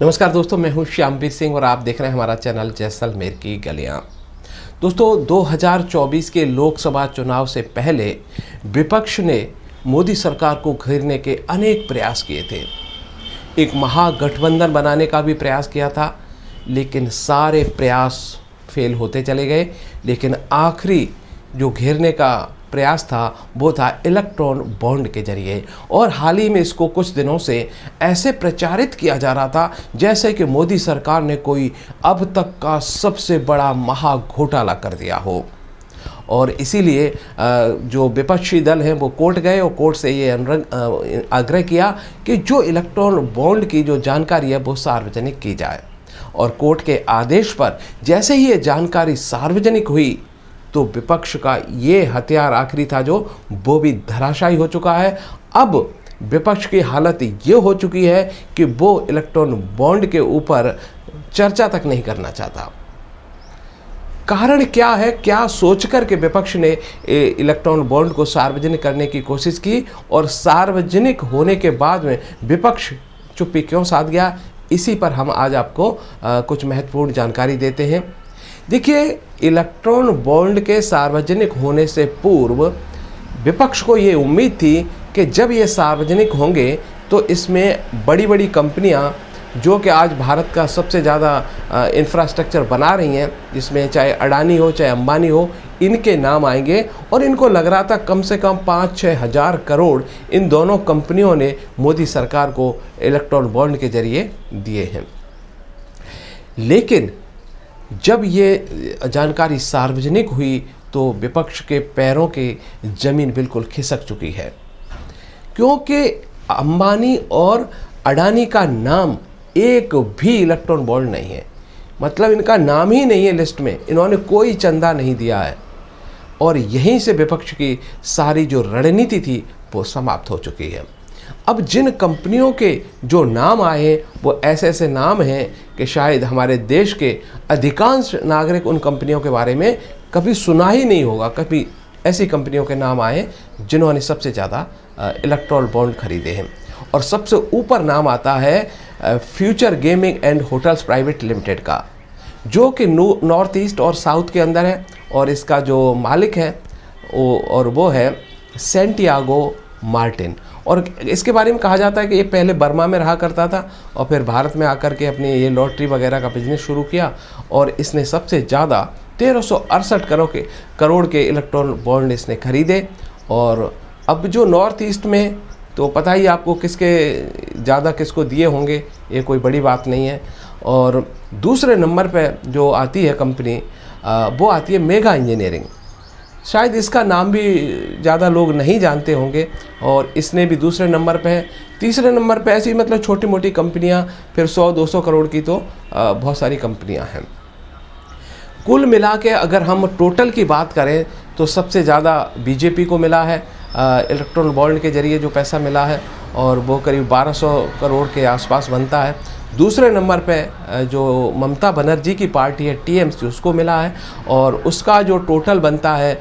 नमस्कार दोस्तों, मैं हूं श्यामवीर सिंह और आप देख रहे हैं हमारा चैनल जैसलमेर की गलियां। दोस्तों, 2024 के लोकसभा चुनाव से पहले विपक्ष ने मोदी सरकार को घेरने के अनेक प्रयास किए थे। एक महागठबंधन बनाने का भी प्रयास किया था, लेकिन सारे प्रयास फेल होते चले गए। लेकिन आखिरी जो घेरने का प्रयास था वो था इलेक्ट्रॉन बॉन्ड के जरिए। और हाल ही में इसको कुछ दिनों से ऐसे प्रचारित किया जा रहा था जैसे कि मोदी सरकार ने कोई अब तक का सबसे बड़ा महाघोटाला कर दिया हो। और इसीलिए जो विपक्षी दल हैं वो कोर्ट गए और कोर्ट से ये आग्रह किया कि जो इलेक्ट्रॉन बॉन्ड की जो जानकारी है वो सार्वजनिक की जाए। और कोर्ट के आदेश पर जैसे ही ये जानकारी सार्वजनिक हुई तो विपक्ष का ये हथियार आखिरी था जो वो भी धराशायी हो चुका है। अब विपक्ष की हालत ये हो चुकी है कि वो इलेक्ट्रॉन बॉन्ड के ऊपर चर्चा तक नहीं करना चाहता। कारण क्या है, क्या सोचकर के विपक्ष ने इलेक्ट्रॉन बॉन्ड को सार्वजनिक करने की कोशिश की और सार्वजनिक होने के बाद में विपक्ष चुप्पी क्यों साध गया, इसी पर हम आज आपको कुछ महत्वपूर्ण जानकारी देते हैं। देखिए, इलेक्ट्रॉन बॉन्ड के सार्वजनिक होने से पूर्व विपक्ष को ये उम्मीद थी कि जब ये सार्वजनिक होंगे तो इसमें बड़ी बड़ी कंपनियां जो कि आज भारत का सबसे ज़्यादा इंफ्रास्ट्रक्चर बना रही हैं, जिसमें चाहे अडानी हो चाहे अंबानी हो, इनके नाम आएंगे। और इनको लग रहा था कम से कम 5-6 हज़ार करोड़ इन दोनों कंपनियों ने मोदी सरकार को इलेक्ट्रॉन बॉन्ड के जरिए दिए हैं। लेकिन जब ये जानकारी सार्वजनिक हुई तो विपक्ष के पैरों की ज़मीन बिल्कुल खिसक चुकी है, क्योंकि अंबानी और अडानी का नाम एक भी इलेक्ट्रॉन बॉन्ड नहीं है। मतलब इनका नाम ही नहीं है लिस्ट में, इन्होंने कोई चंदा नहीं दिया है। और यहीं से विपक्ष की सारी जो रणनीति थी वो समाप्त हो चुकी है। अब जिन कंपनियों के जो नाम आए वो ऐसे ऐसे नाम हैं कि शायद हमारे देश के अधिकांश नागरिक उन कंपनियों के बारे में कभी सुना ही नहीं होगा। कभी ऐसी कंपनियों के नाम आए जिन्होंने सबसे ज़्यादा इलेक्ट्रॉन बॉन्ड खरीदे हैं। और सबसे ऊपर नाम आता है future gaming and hotels private limited का, जो कि नॉर्थ ईस्ट और साउथ के अंदर है। और इसका जो मालिक है वो है सैंटियागो मार्टिन। और इसके बारे में कहा जाता है कि ये पहले बर्मा में रहा करता था और फिर भारत में आकर के अपनी ये लॉटरी वगैरह का बिजनेस शुरू किया। और इसने सबसे ज़्यादा 1368 करोड़ के इलेक्ट्रॉन बॉन्ड इसने खरीदे। और अब जो नॉर्थ ईस्ट में तो पता ही आपको किसके ज़्यादा किसको दिए होंगे, ये कोई बड़ी बात नहीं है। और दूसरे नंबर पे जो आती है कंपनी वो आती है मेगा इंजीनियरिंग। शायद इसका नाम भी ज़्यादा लोग नहीं जानते होंगे और इसने भी दूसरे नंबर पे है। तीसरे नंबर पे ऐसी मतलब छोटी मोटी कंपनियां, फिर 100-200 करोड़ की तो बहुत सारी कंपनियां हैं। कुल मिला के अगर हम टोटल की बात करें तो सबसे ज़्यादा बीजेपी को मिला है इलेक्ट्रॉन बॉन्ड के जरिए जो पैसा मिला है, और वो करीब 1200 करोड़ के आसपास बनता है। दूसरे नंबर पे जो ममता बनर्जी की पार्टी है टीएमसी, उसको मिला है और उसका जो टोटल बनता है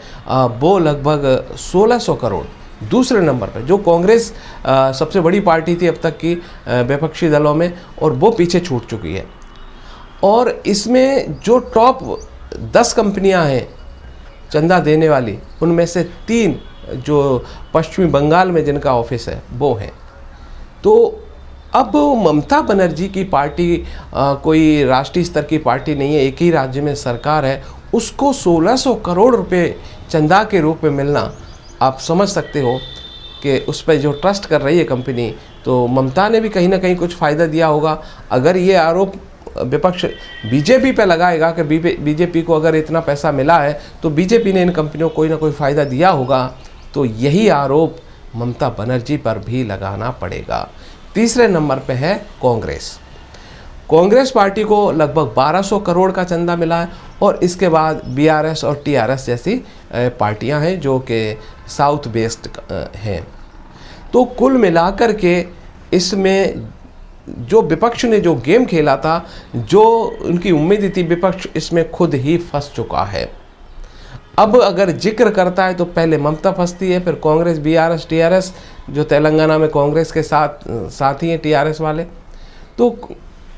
वो लगभग 1600 करोड़। दूसरे नंबर पे जो कांग्रेस सबसे बड़ी पार्टी थी अब तक की विपक्षी दलों में, और वो पीछे छूट चुकी है। और इसमें जो टॉप 10 कंपनियां हैं चंदा देने वाली, उनमें से 3 जो पश्चिमी बंगाल में जिनका ऑफिस है वो हैं। तो अब ममता बनर्जी की पार्टी कोई राष्ट्रीय स्तर की पार्टी नहीं है, एक ही राज्य में सरकार है, उसको 1600 करोड़ रुपए चंदा के रूप में मिलना, आप समझ सकते हो कि उस पर जो ट्रस्ट कर रही है कंपनी, तो ममता ने भी कहीं ना कहीं कुछ फ़ायदा दिया होगा। अगर ये आरोप विपक्ष बीजेपी पे लगाएगा कि बीजेपी को अगर इतना पैसा मिला है तो बीजेपी ने इन कंपनियों को कोई ना कोई फ़ायदा दिया होगा, तो यही आरोप ममता बनर्जी पर भी लगाना पड़ेगा। तीसरे नंबर पे है कांग्रेस पार्टी को लगभग 1200 करोड़ का चंदा मिला है। और इसके बाद बीआरएस और टीआरएस जैसी पार्टियां हैं जो कि साउथ बेस्ड हैं। तो कुल मिलाकर के इसमें जो विपक्ष ने जो गेम खेला था, जो उनकी उम्मीद थी, विपक्ष इसमें खुद ही फंस चुका है। अब अगर जिक्र करता है तो पहले ममता फंसती है, फिर कांग्रेस, बीआरएस, टीआरएस, जो तेलंगाना में कांग्रेस के साथ साथी हैं टीआरएस वाले। तो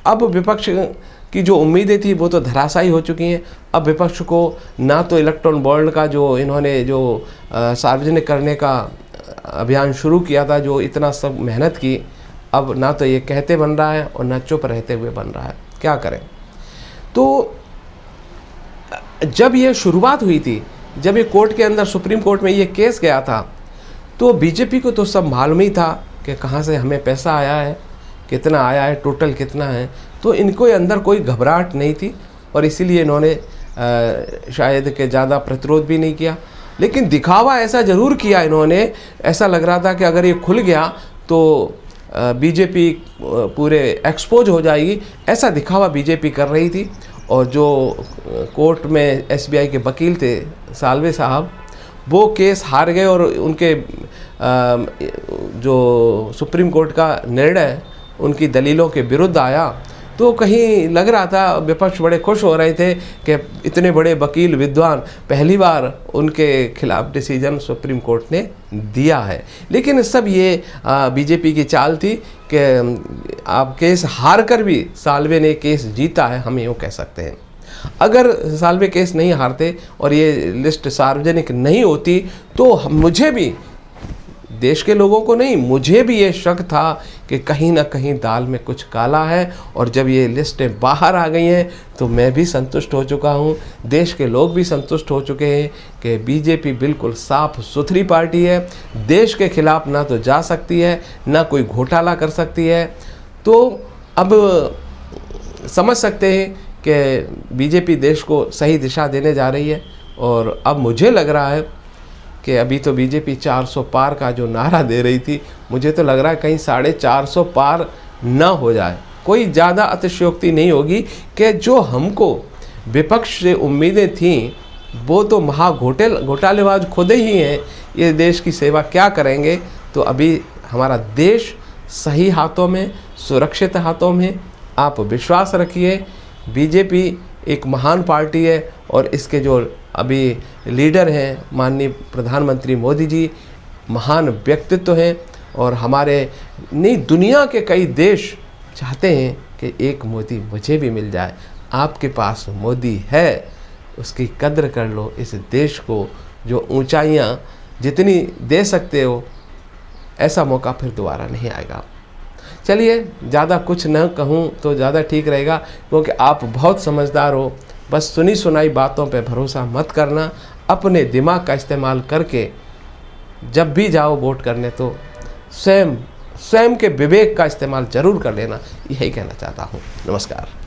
अब विपक्ष की जो उम्मीदें थी वो तो धराशायी हो चुकी हैं। अब विपक्ष को ना तो इलेक्ट्रॉन बॉन्ड का जो इन्होंने जो सार्वजनिक करने का अभियान शुरू किया था, जो इतना सब मेहनत की, अब ना तो ये कहते बन रहा है और ना चुप रहते हुए बन रहा है। क्या करें? तो जब ये शुरुआत हुई थी, जब ये कोर्ट के अंदर सुप्रीम कोर्ट में ये केस गया था, तो बीजेपी को तो सब मालूम ही था कि कहाँ से हमें पैसा आया है, कितना आया है, टोटल कितना है। तो इनको अंदर कोई घबराहट नहीं थी और इसीलिए इन्होंने शायद के ज़्यादा प्रतिरोध भी नहीं किया। लेकिन दिखावा ऐसा ज़रूर किया इन्होंने, ऐसा लग रहा था कि अगर ये खुल गया तो बीजेपी पूरे एक्सपोज हो जाएगी, ऐसा दिखावा बीजेपी कर रही थी। और जो कोर्ट में एसबीआई के वकील थे साल्वे साहब, वो केस हार गए और उनके जो सुप्रीम कोर्ट का निर्णय उनकी दलीलों के विरुद्ध आया। तो कहीं लग रहा था विपक्ष बड़े खुश हो रहे थे कि इतने बड़े वकील विद्वान, पहली बार उनके खिलाफ डिसीजन सुप्रीम कोर्ट ने दिया है। लेकिन सब ये बीजेपी की चाल थी कि आप केस हार कर भी साल्वे ने केस जीता है, हम यूँ कह सकते हैं। अगर साल्वे केस नहीं हारते और ये लिस्ट सार्वजनिक नहीं होती तो मुझे भी, देश के लोगों को नहीं, मुझे भी ये शक था कि कहीं ना कहीं दाल में कुछ काला है। और जब ये लिस्टें बाहर आ गई हैं तो मैं भी संतुष्ट हो चुका हूँ, देश के लोग भी संतुष्ट हो चुके हैं कि बीजेपी बिल्कुल साफ सुथरी पार्टी है, देश के खिलाफ ना तो जा सकती है, ना कोई घोटाला कर सकती है। तो अब समझ सकते हैं कि बीजेपी देश को सही दिशा देने जा रही है। और अब मुझे लग रहा है कि अभी तो बीजेपी 400 पार का जो नारा दे रही थी, मुझे तो लग रहा है कहीं 450 पार ना हो जाए। कोई ज़्यादा अतिशयोक्ति नहीं होगी कि जो हमको विपक्ष से उम्मीदें थीं वो तो घोटालेबाज खुद ही हैं, ये देश की सेवा क्या करेंगे। तो अभी हमारा देश सही हाथों में, सुरक्षित हाथों में। आप विश्वास रखिए, बीजेपी एक महान पार्टी है और इसके जो अभी लीडर हैं माननीय प्रधानमंत्री मोदी जी, महान व्यक्तित्व हैं। और हमारे नहीं, दुनिया के कई देश चाहते हैं कि एक मोदी मुझे भी मिल जाए। आपके पास मोदी है, उसकी कद्र कर लो। इस देश को जो ऊंचाइयां जितनी दे सकते हो, ऐसा मौका फिर दोबारा नहीं आएगा। चलिए, ज़्यादा कुछ न कहूँ तो ज़्यादा ठीक रहेगा, क्योंकि आप बहुत समझदार हो। बस सुनी सुनाई बातों पे भरोसा मत करना, अपने दिमाग का इस्तेमाल करके जब भी जाओ वोट करने तो स्वयं के विवेक का इस्तेमाल ज़रूर कर लेना। यही कहना चाहता हूँ। नमस्कार।